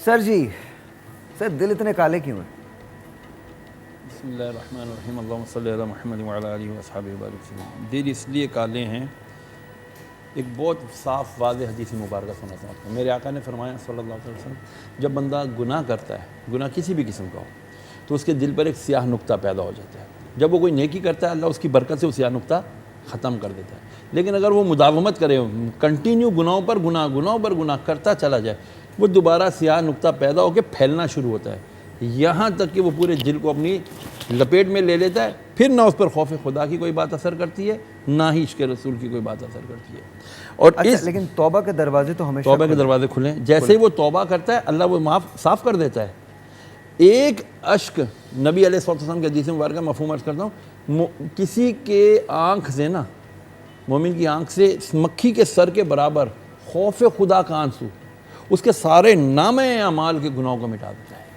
سر جی، سر دل اتنے کالے کیوں ہیں؟ بسم اللہ الرحمن الرحیم، اللہم صلی علی محمد وعلی آلہ وصحبہ وبارک وسلم۔ دل اس لیے کالے ہیں، ایک بہت صاف واضح حدیث مبارکہ سنا چاہتا ہوں۔ میرے آقا نے فرمایا صلی اللہ علیہ وسلم، جب بندہ گناہ کرتا ہے، گناہ کسی بھی قسم کا ہو، تو اس کے دل پر ایک سیاہ نقطہ پیدا ہو جاتا ہے۔ جب وہ کوئی نیکی کرتا ہے، اللہ اس کی برکت سے وہ سیاہ نقطہ ختم کر دیتا ہے۔ لیکن اگر وہ مداومت کرے، کنٹینیو گناہوں پر گناہ کرتا چلا جائے، وہ دوبارہ سیاہ نقطہ پیدا ہو کے پھیلنا شروع ہوتا ہے، یہاں تک کہ وہ پورے دل کو اپنی لپیٹ میں لے لیتا ہے۔ پھر نہ اس پر خوف خدا کی کوئی بات اثر کرتی ہے، نہ ہی عشق رسول کی کوئی بات اثر کرتی ہے۔ اور لیکن توبہ کے دروازے تو ہمیشہ توبہ کے دروازے کھلیں، جیسے ہی وہ توبہ کرتا ہے اللہ وہ صاف کر دیتا ہے۔ ایک اشک نبی علیہ الصلوۃ والسلام کے حدیث مبارکہ مفہوم عرض کرتا ہوں، کسی کے آنکھ سے نا، مومن کی آنکھ سے مکھی کے سر کے برابر خوف خدا کا آنسو اس کے سارے نامے اعمال کے گناہوں کو مٹا دیتا ہے۔